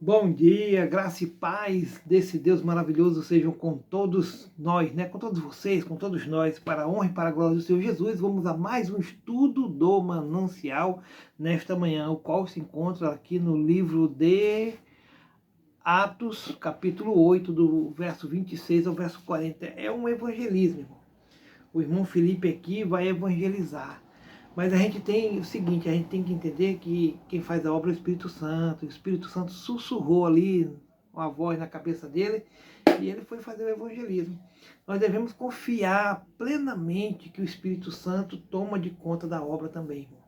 Bom dia, graça e paz desse Deus maravilhoso sejam com todos nós, né? Com todos vocês, com todos nós, para a honra e para a glória do Senhor Jesus. Vamos a mais um estudo do Manancial nesta manhã, o qual se encontra aqui no livro de Atos, capítulo 8, do verso 26 ao verso 40. É um evangelismo, irmão. O irmão Felipe aqui vai evangelizar. Mas a gente tem o seguinte, a gente tem que entender que quem faz a obra é o Espírito Santo. O Espírito Santo sussurrou ali uma voz na cabeça dele e ele foi fazer o evangelismo. Nós devemos confiar plenamente que o Espírito Santo toma de conta da obra também, irmão.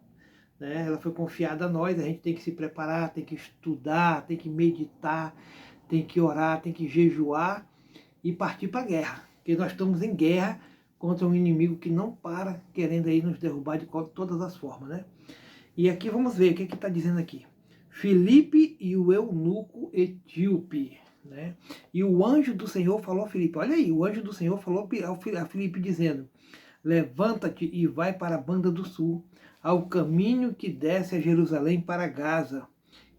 Né? Ela foi confiada a nós, a gente tem que se preparar, tem que estudar, tem que meditar, tem que orar, tem que jejuar e partir para a guerra. Porque nós estamos em guerra contra um inimigo que não para, querendo aí nos derrubar de todas as formas, né? E aqui vamos ver o que está dizendo aqui. Filipe e o eunuco etíope, né? E o anjo do Senhor falou a Filipe, olha aí, o anjo do Senhor falou a Filipe dizendo, levanta-te e vai para a banda do sul, ao caminho que desce a Jerusalém para Gaza,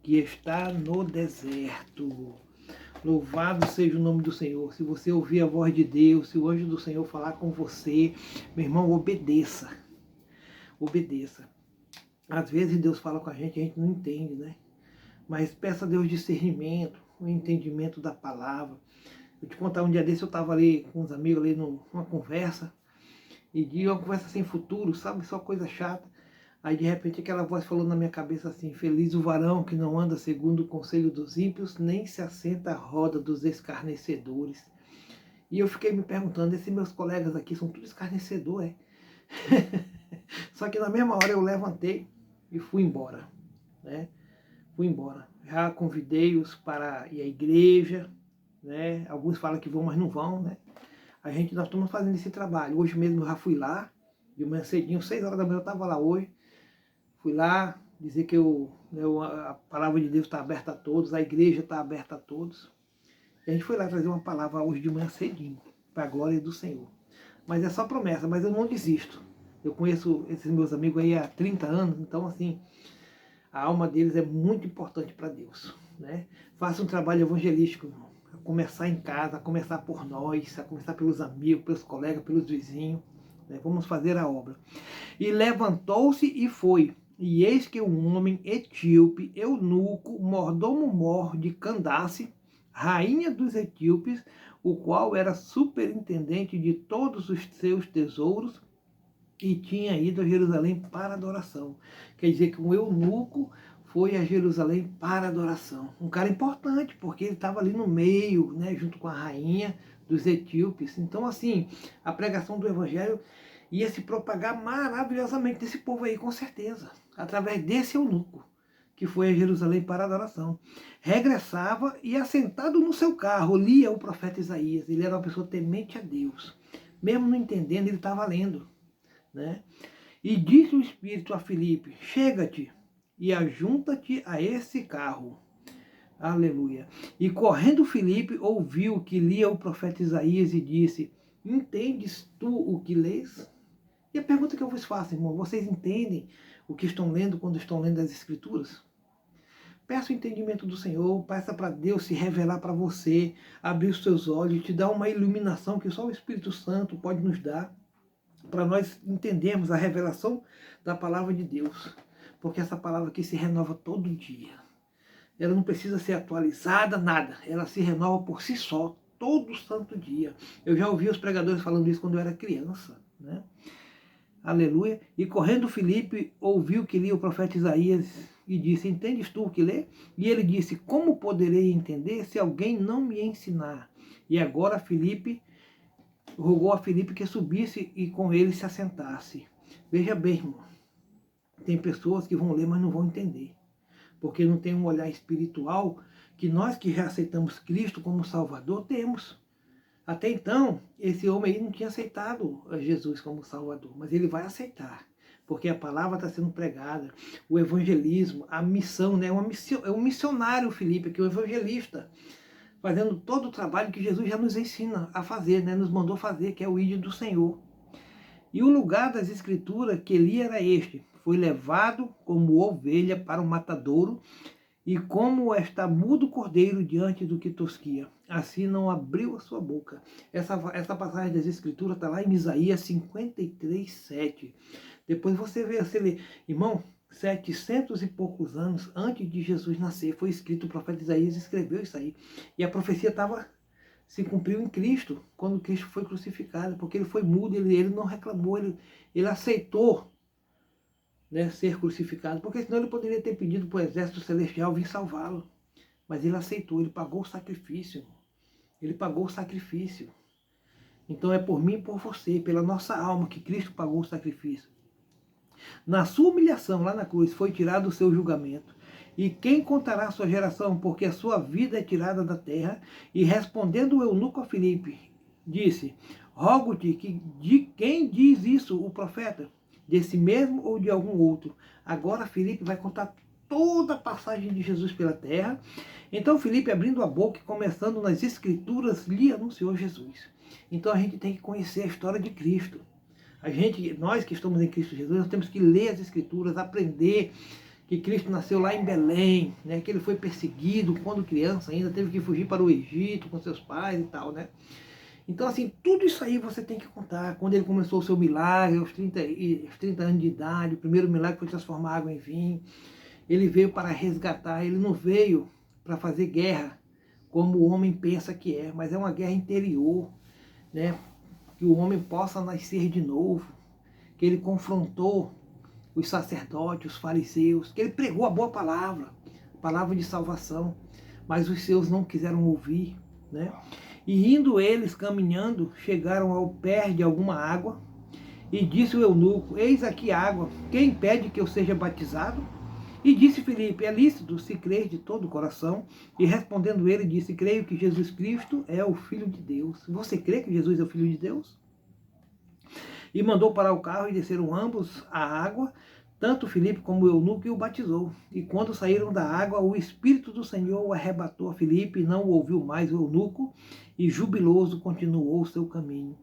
que está no deserto. Louvado seja o nome do Senhor. Se você ouvir a voz de Deus, se o anjo do Senhor falar com você, meu irmão, obedeça. Obedeça. Às vezes Deus fala com a gente não entende, né? Mas peça a Deus discernimento, o entendimento da palavra. Vou te contar, um dia desse eu estava ali com uns amigos ali numa conversa, e de uma conversa sem futuro, sabe? Só coisa chata. Aí de repente aquela voz falou na minha cabeça assim, feliz o varão que não anda segundo o conselho dos ímpios, nem se assenta à roda dos escarnecedores. E eu fiquei me perguntando, esses meus colegas aqui são todos escarnecedores, é? Só que na mesma hora eu levantei e fui embora, né? Fui embora. Já convidei-os para ir à igreja, né? Alguns falam que vão, mas não vão, né? Nós estamos fazendo esse trabalho. Hoje mesmo eu já fui lá, de manhã cedinho, 6 horas da manhã eu estava lá hoje. Fui lá dizer que a palavra de Deus está aberta a todos, a igreja está aberta a todos. E a gente foi lá trazer uma palavra hoje de manhã cedinho, para a glória do Senhor. Mas é só promessa, mas eu não desisto. Eu conheço esses meus amigos aí há 30 anos, então assim, a alma deles é muito importante para Deus, né? Faça um trabalho evangelístico, irmão. A começar em casa, a começar por nós, a começar pelos amigos, pelos colegas, pelos vizinhos. Né? Vamos fazer a obra. E levantou-se e foi. E eis que um homem etíope, eunuco, mordomo-mor de Candace, rainha dos etíopes, o qual era superintendente de todos os seus tesouros, e tinha ido a Jerusalém para adoração. Quer dizer que um eunuco foi a Jerusalém para adoração. Um cara importante, porque ele estava ali no meio, né, junto com a rainha dos etíopes. Então, assim, a pregação do evangelho ia se propagar maravilhosamente desse povo aí, com certeza, através desse eunuco, que foi a Jerusalém para adoração. Regressava e, assentado no seu carro, lia o profeta Isaías. Ele era uma pessoa temente a Deus. Mesmo não entendendo, ele estava lendo. Né? E disse o Espírito a Filipe, chega-te e ajunta-te a esse carro. Aleluia. E correndo Filipe ouviu que lia o profeta Isaías e disse, entendes tu o que lês? E a pergunta que eu vos faço, irmão, vocês entendem o que estão lendo quando estão lendo as Escrituras? Peça o entendimento do Senhor, peça para Deus se revelar para você, abrir os seus olhos, te dar uma iluminação que só o Espírito Santo pode nos dar, para nós entendermos a revelação da palavra de Deus. Porque essa palavra aqui se renova todo dia. Ela não precisa ser atualizada, nada. Ela se renova por si só, todo santo dia. Eu já ouvi os pregadores falando isso quando eu era criança, né? Aleluia. E correndo Filipe ouviu que lia o profeta Isaías e disse, entendes tu o que lê? E ele disse, como poderei entender se alguém não me ensinar? E agora Filipe rogou a Filipe que subisse e com ele se assentasse. Veja bem, irmão, tem pessoas que vão ler, mas não vão entender, porque não tem um olhar espiritual que nós que já aceitamos Cristo como Salvador temos. Até então, esse homem aí não tinha aceitado Jesus como Salvador, mas ele vai aceitar, porque a palavra está sendo pregada, o evangelismo, a missão, né? É um missionário, Filipe, que é um evangelista, fazendo todo o trabalho que Jesus já nos ensina a fazer, né? Nos mandou fazer, que é o ídolo do Senhor. E o lugar das Escrituras que ele era este, foi levado como ovelha para o matadouro, E como está mudo o cordeiro diante do que tosquia, assim não abriu a sua boca. Essa passagem das Escrituras está lá em Isaías 53, 7. Depois você lê, irmão, 700 e poucos anos antes de Jesus nascer, foi escrito, o profeta Isaías escreveu isso aí. E a profecia se cumpriu em Cristo, quando Cristo foi crucificado, porque ele foi mudo, ele não reclamou, ele aceitou, né, ser crucificado, porque senão ele poderia ter pedido para o exército celestial vir salvá-lo. Mas ele aceitou, ele pagou o sacrifício. Ele pagou o sacrifício. Então é por mim e por você, pela nossa alma, que Cristo pagou o sacrifício. Na sua humilhação lá na cruz foi tirado o seu julgamento. E quem contará a sua geração, porque a sua vida é tirada da terra? E respondendo o eunuco a Filipe, disse, rogo-te que de quem diz isso o profeta? Desse mesmo ou de algum outro? Agora Filipe vai contar toda a passagem de Jesus pela terra. Então Filipe, abrindo a boca e começando nas Escrituras, lhe anunciou Jesus. Então a gente tem que conhecer a história de Cristo. Nós que estamos em Cristo Jesus, nós temos que ler as Escrituras, aprender que Cristo nasceu lá em Belém, né, que ele foi perseguido quando criança ainda, teve que fugir para o Egito com seus pais e tal, né? Então, assim, tudo isso aí você tem que contar. Quando ele começou o seu milagre, aos 30 anos de idade, o primeiro milagre foi transformar água em vinho. Ele veio para resgatar, ele não veio para fazer guerra, como o homem pensa que é, mas é uma guerra interior, né? Que o homem possa nascer de novo, que ele confrontou os sacerdotes, os fariseus, que ele pregou a boa palavra, palavra de salvação, mas os seus não quiseram ouvir, né? E indo eles caminhando, chegaram ao pé de alguma água, e disse o eunuco, eis aqui água, quem impede que eu seja batizado? E disse Filipe, é lícito se crer de todo o coração? E respondendo ele, disse, creio que Jesus Cristo é o Filho de Deus. Você crê que Jesus é o Filho de Deus? E mandou parar o carro e desceram ambos à água, tanto Filipe como o eunuco, e o batizou. E quando saíram da água, o Espírito do Senhor o arrebatou a Filipe, e não o ouviu mais o eunuco, e jubiloso continuou o seu caminho.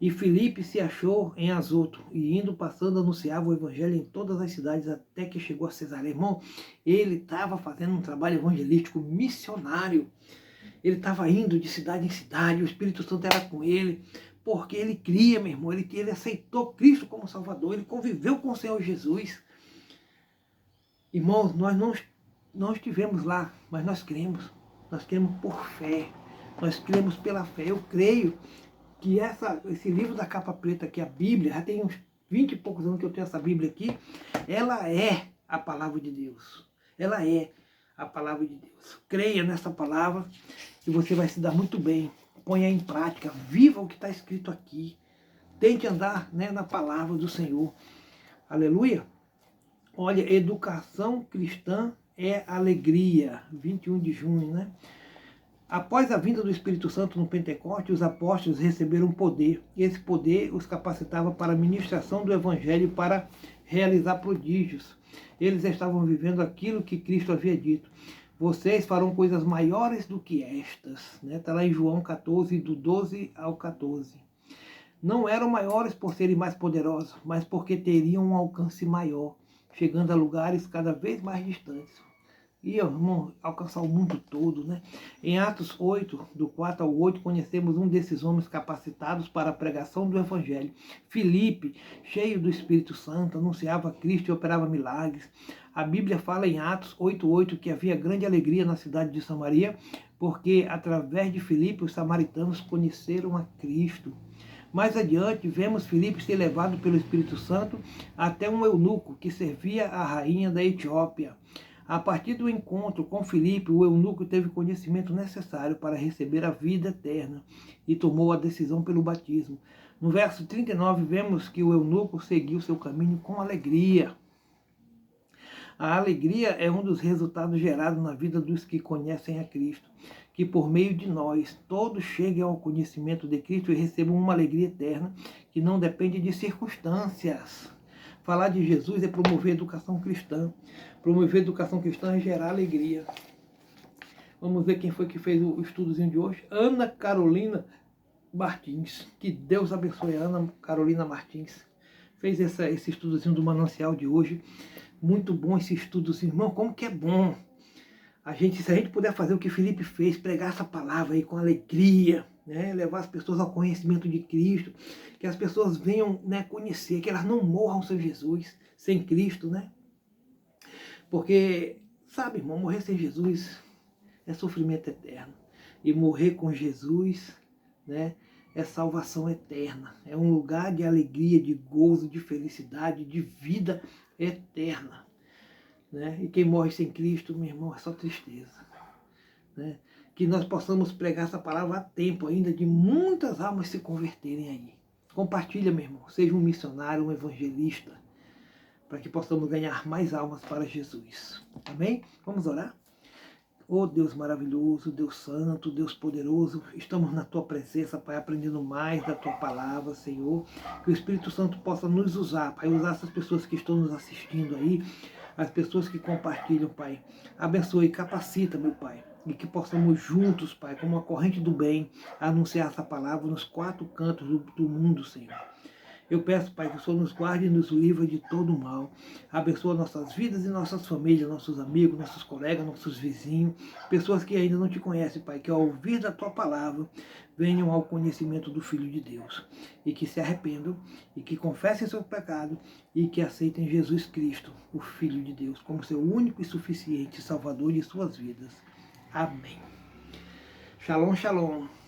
E Filipe se achou em Azoto, e indo passando anunciava o evangelho em todas as cidades, até que chegou a Cesareia. Irmão, ele estava fazendo um trabalho evangelístico missionário. Ele estava indo de cidade em cidade, o Espírito Santo era com ele, porque ele cria, meu irmão, ele aceitou Cristo como Salvador, ele conviveu com o Senhor Jesus. Irmãos, nós não estivemos lá, mas nós cremos por fé, nós cremos pela fé. Eu creio que esse livro da capa preta, que é a Bíblia, já tem uns 20 e poucos anos que eu tenho essa Bíblia aqui, ela é a palavra de Deus. Ela é a palavra de Deus. Creia nessa palavra e você vai se dar muito bem. Ponha em prática, viva o que está escrito aqui. Tente andar, né, na palavra do Senhor. Aleluia. Olha, educação cristã é alegria. 21 de junho, né? Após a vinda do Espírito Santo no Pentecoste, os apóstolos receberam poder. E esse poder os capacitava para a ministração do Evangelho e para realizar prodígios. Eles estavam vivendo aquilo que Cristo havia dito. Vocês farão coisas maiores do que estas. Está lá em João 14, do 12 ao 14. Não eram maiores por serem mais poderosos, mas porque teriam um alcance maior, chegando a lugares cada vez mais distantes. E, irmão, alcançar o mundo todo, né? Em Atos 8, do 4 ao 8, conhecemos um desses homens capacitados para a pregação do Evangelho. Filipe, cheio do Espírito Santo, anunciava Cristo e operava milagres. A Bíblia fala em Atos 8:8 que havia grande alegria na cidade de Samaria, porque através de Filipe os samaritanos conheceram a Cristo. Mais adiante, vemos Filipe ser levado pelo Espírito Santo até um eunuco que servia a rainha da Etiópia. A partir do encontro com Filipe, o eunuco teve o conhecimento necessário para receber a vida eterna e tomou a decisão pelo batismo. No verso 39, vemos que o eunuco seguiu seu caminho com alegria. A alegria é um dos resultados gerados na vida dos que conhecem a Cristo, que por meio de nós todos cheguem ao conhecimento de Cristo e recebam uma alegria eterna que não depende de circunstâncias. Falar de Jesus é promover a educação cristã. Promover a educação cristã é gerar alegria. Vamos ver quem foi que fez o estudozinho de hoje. Ana Carolina Martins. Que Deus abençoe a Ana Carolina Martins. Fez esse estudozinho do manancial de hoje. Muito bom esse estudozinho. Irmão, como que é bom Se a gente puder fazer o que Felipe fez, pregar essa palavra aí com alegria, né? Levar as pessoas ao conhecimento de Cristo, que as pessoas venham, né, conhecer, que elas não morram sem Jesus, sem Cristo, né? Porque, sabe, irmão, morrer sem Jesus é sofrimento eterno. E morrer com Jesus, né, é salvação eterna. É um lugar de alegria, de gozo, de felicidade, de vida eterna. Né? E quem morre sem Cristo, meu irmão, é só tristeza. Né? Que nós possamos pregar essa palavra a tempo ainda de muitas almas se converterem aí. Compartilha, meu irmão. Seja um missionário, um evangelista, para que possamos ganhar mais almas para Jesus. Amém? Vamos orar? Oh Deus maravilhoso, Deus santo, Deus poderoso, estamos na Tua presença, Pai, aprendendo mais da Tua palavra, Senhor. Que o Espírito Santo possa nos usar, Pai, usar essas pessoas que estão nos assistindo aí, as pessoas que compartilham, Pai. Abençoe e capacita, meu Pai. E que possamos juntos, Pai, como uma corrente do bem, anunciar essa palavra nos 4 cantos do mundo, Senhor. Eu peço, Pai, que o Senhor nos guarde e nos livre de todo mal. Abençoa nossas vidas e nossas famílias, nossos amigos, nossos colegas, nossos vizinhos, pessoas que ainda não te conhecem, Pai, que ao ouvir da Tua palavra venham ao conhecimento do Filho de Deus e que se arrependam e que confessem seu pecado e que aceitem Jesus Cristo, o Filho de Deus, como seu único e suficiente Salvador de suas vidas. Amém. Shalom, shalom.